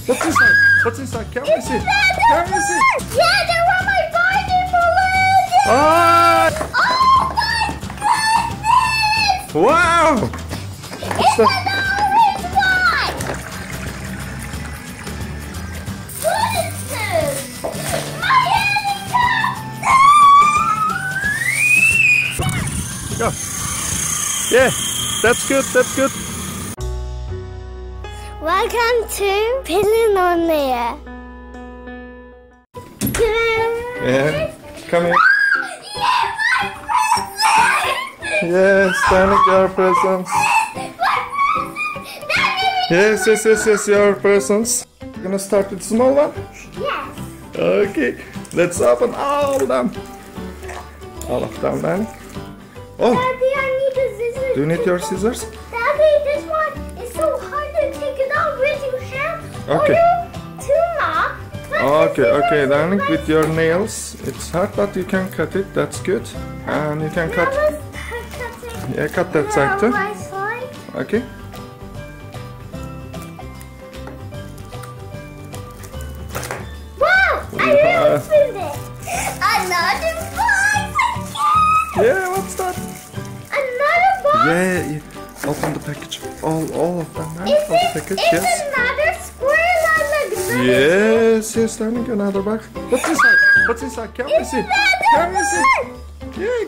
What's inside? What's inside? Can we see? Can we see? Yeah, there were my Barbie balloons! Ah! Oh my goodness! Wow! It's an orange one! What is this? My helicopter! Go. Yeah, that's good, that's good. Welcome to Pelin on there. Yeah, come here. Yeah, my present! Yes, Danik, your presents. Yes, your presents. You're gonna start with the small one? Yes. Okay, let's open all of them. All of them, Danik. Oh, Daddy, I need the scissors. do you need your scissors? Daddy, this one is so hard to take it out with your hand. Okay. Okay, Danik, with your nails, it's hard, but you can cut it, that's good. And you can cut, yeah, cut that side too. Okay. Wow, I opened it. Another box again. Yeah, what's that? Another box. Yeah, open the package. All of them, man. Is All the it package, is yes. another squirrel on the ground? Yes, Danik, another box. What's inside? What's inside? Can we see? Can we see? Yeah,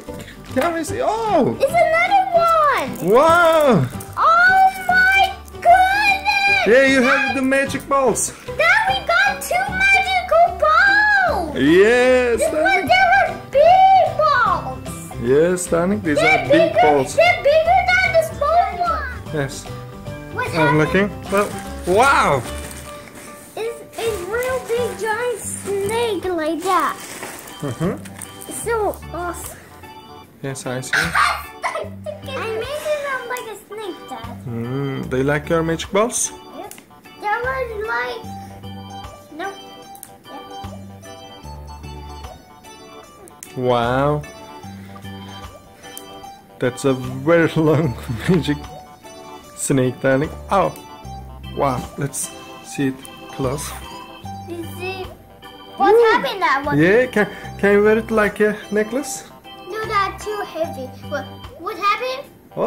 can we see? Oh! It's another one. Wow! Oh my goodness! Yeah, you have the magic balls. Now we got 2 magical balls. Yes, But Danik. they were big balls. Yes, Danik, these are big balls. They're bigger than the small one. Yes. What's I'm looking. Well, wow! It's a real big giant snake like that. It's so awesome. Yes, I see. I made it sound like a snake, Dad. Do you like your magic balls? Yep. That was like... No. Yep. Wow. That's a very long magic snake, Danik. Oh! Wow, let's see it close. You see what happened that one? Yeah, can you wear it like a necklace? No, that's too heavy. What happened? Oh.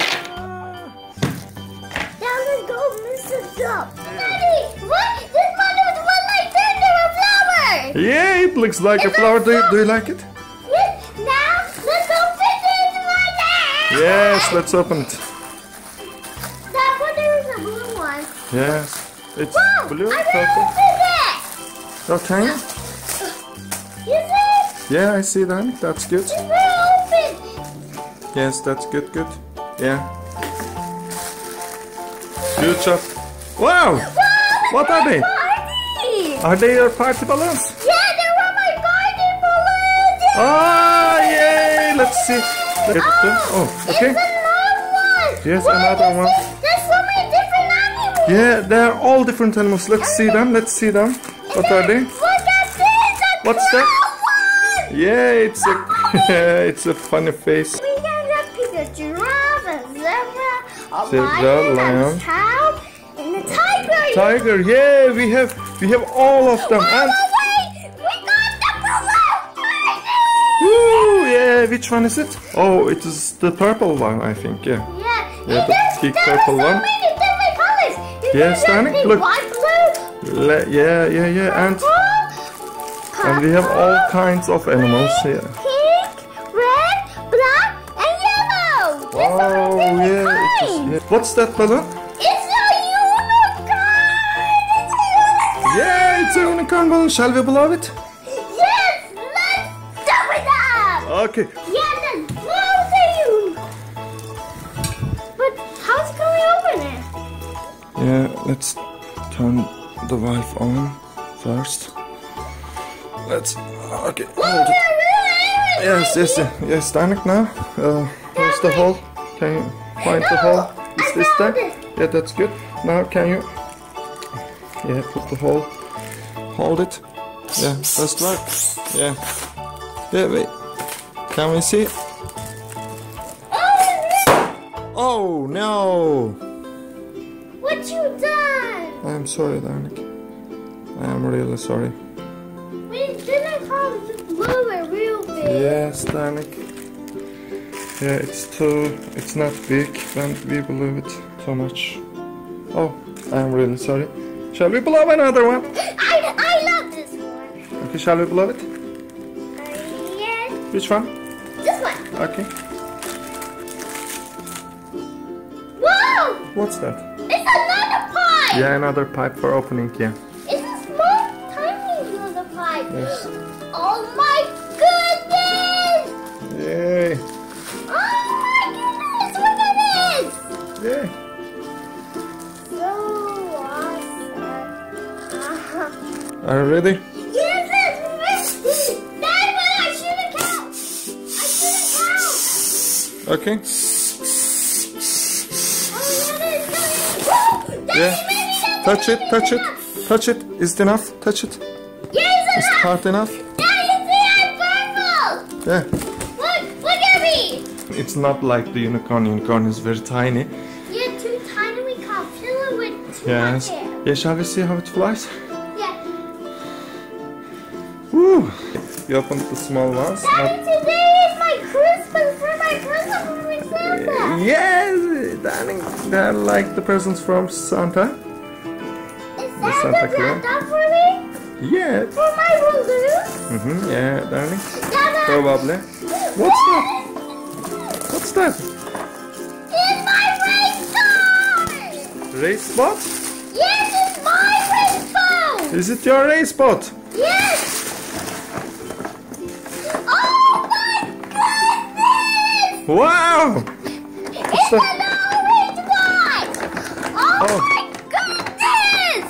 Now let's go, Mr. Duck. Daddy, what? This one was one like this. There were flowers. Yeah, it looks like a flower. Do you like it? Yes. Now let's open this one. Yes, let's open it. That's what there is a blue one. Yes, it's Wow, blue, I purple. will open it. Oh, can you? You see? Yeah, I see that. That's good. It will open. Yes, that's good. Yeah. Good job. Wow! What are they? Party. Are they your party balloons? Yeah, they were my party balloons. Oh, yay! Let's see. Oh, okay. It's another one. Yes, What another is one. this? There's so many different animals. Yeah, they're all different animals. Let's see them. What are they? Look at this. What's that? One. Yeah, it's a it's a funny face. We can just pick a giraffe, a zebra, a Zebra, lion, lion. a cow, and a tiger. Tiger. Yeah, we have all of them. And Wait, we got the balloon. woo, yeah, which one is it? Oh, it is the purple one, I think. Yeah. Yeah, the big purple so one. many different colors. You Yes, can Danik, just pick look. white, blue, Yeah, and we have all kinds of animals here. pink, red, black, and yellow. There's so Oh, many yeah, different it is, kinds. yeah. What's that balloon? It's a unicorn. It's a unicorn. Yeah, it's a unicorn balloon. Shall we blow it? Yes, let's do it up. Okay. Yeah, let's blow the unicorn. But how's can we open it? Yeah, let's turn the valve on first. Let's. Okay, hold it. Yes, Danik now. Where's the hole? Can you find the hole? Is this there? Yeah, that's good. Now can you? Yeah, put the hole. Hold it. Yeah, that's right. Yeah. Yeah, wait. Can we see? Oh no! What you done? I'm sorry, Danik. I am really sorry. We didn't come to blow it real big. Yes, Danik. Yeah, it's not big when we blew it too much. Oh, I am really sorry. Shall we blow another one? I love this one. Okay, shall we blow it? Yes. Which one? This one. Okay. Whoa! What's that? It's another pipe. Yeah, another pipe for opening, yeah. It's a small, tiny little pipe. Yes. Oh my goodness! Yay. Oh my goodness! Look at this! Yeah. So awesome. Are you ready? Yes, it's risky. That's what I shouldn't count. I shouldn't count. Okay. Yeah. Touch it, touch it, touch it. Is it enough? Touch it. Yes, Is it hard enough? Daddy, see, I'm purple. Yeah. Look at me. It's not like the unicorn. Unicorn is very tiny. You're too tiny. We can't fill it with too Yes. much air. Yeah, shall we see how it flies? Yeah. Woo! You opened the small ones. Daddy, today is my Christmas for my present from Santa. Yes, darling. They're like the presents from Santa. Is The Santa Santa Claus. wrapped up for me? Yeah. For my balloon? Yeah, darling. Dada. Probably. What's that? What's that? It's my race car! Race bot? Yes, it's my race boat! Is it your race bot? Yes! Oh my goodness! Wow! It's that? an orange one! Oh, Oh. my goodness!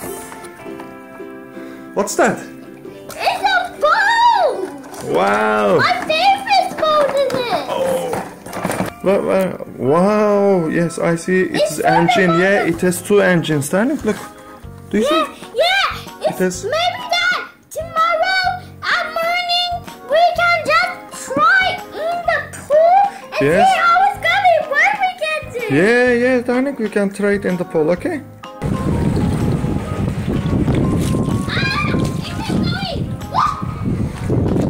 What's that? It's a boat! Wow! My favorite boat is it! Wow! Yes, I see. It's It's engine. got a Yeah, it has two engines, darling. Look. Do you see? Yeah! It's has- maybe that tomorrow at morning we can just try in the pool and Yes. see how it's going, where we get to. Yeah, darling. We can trade in the pool, okay? It's going. Whoa.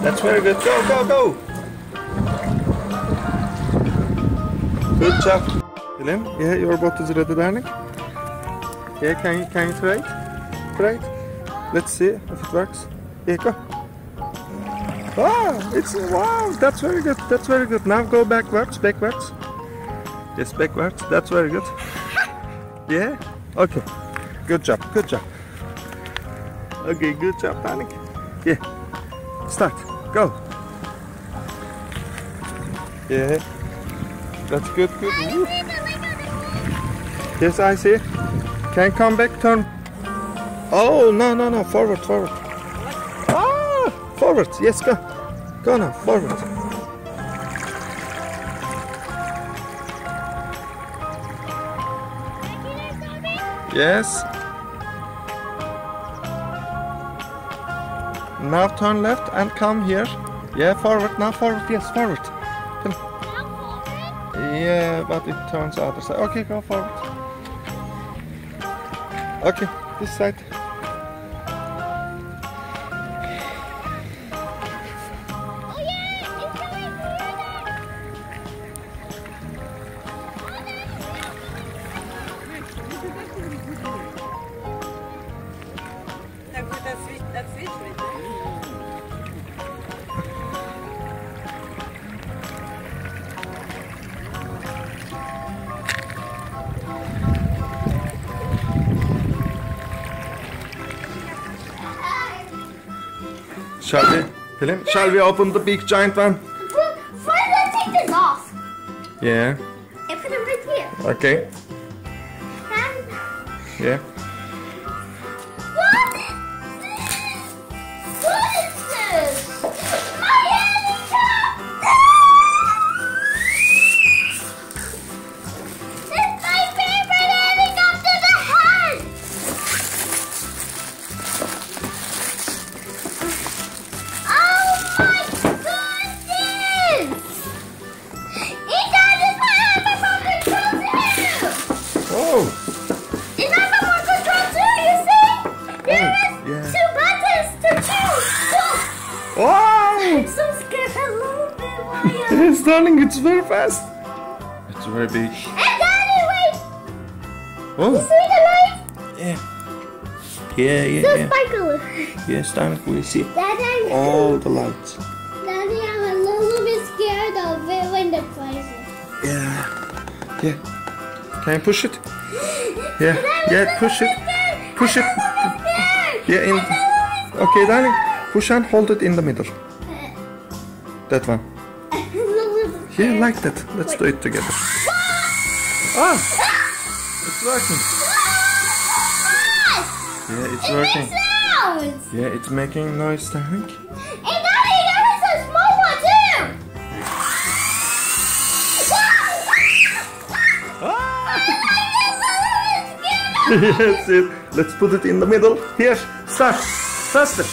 That's very good. Go, go, go! Good job. Pelin, yeah, your boat is ready, darling. Yeah, can you try? Try it. Let's see if it works. Yeah, go. Wow, that's very good. That's very good. Now go backwards. Yes, backwards. That's very good. Yeah. Okay. Good job. Okay, good job, darling. Yeah. Start. Go. Yeah. That's good. Woo. Yes, I see. Can you come back, turn? Oh, no. Forward. Forward. Yes, go. Go now, forward. Yes. Now turn left and come here. Yeah, forward. Now forward. Yes, forward. Yeah, but it turns other side. Okay, go forward. Okay, this side. Oh yeah, it's going further. That switch right there. Pelin, shall we open the big giant one? First, let's take this off Yeah. and put it right here. Okay. And Yeah. what is this? What is this? My helicopter! It's my favorite helicopter to have! Oh my goodness! Yes, darling, it's very fast. It's very big. And Daddy, wait! Oh. You see the light? Yeah. Yeah. The sparkle. Yes, darling, we see Daddy, all the lights. Daddy, I'm a little bit scared of it when the flies. Yeah. Can you push it? Yeah, push it. Push it. Yeah, in. Okay, darling. Push and hold it in the middle. That one. Yeah, like that. Let's do it together. Ah! It's working. Yeah, it's working. Yeah, it's making noise, darling. Hey, Daddy, there is a small one too. Yes, it. Let's put it in the middle. Here, start. Faster.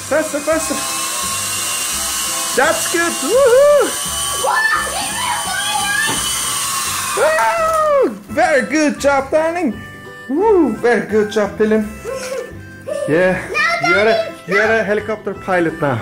That's good. Woohoo! Oh, very good job, darling. Woo, very good job, Pelin. Yeah, you're a helicopter pilot now.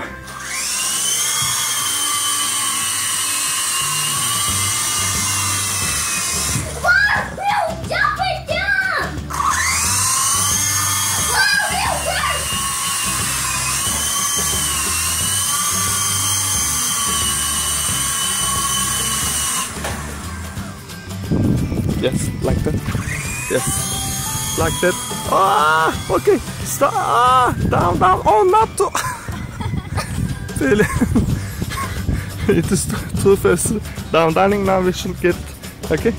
Yes, like that. Yes, like that. Ah, okay. Stop. Ah, down. Oh, not too. It is too fast. Down, darling. Now we should get. Okay.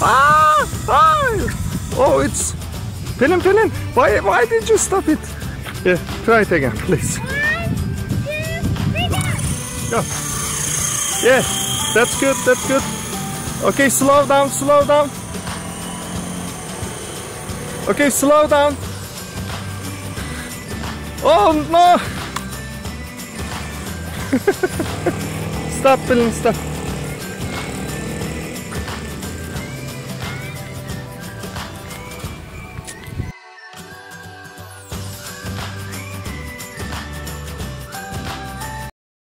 Ah! Oh, it's Pelin. Why did you stop it? Yeah, try it again, please. 1, 2, 3, go. Go. Yeah. That's good. Okay, slow down. Okay, slow down. Oh no! Stop, Pelin, stop.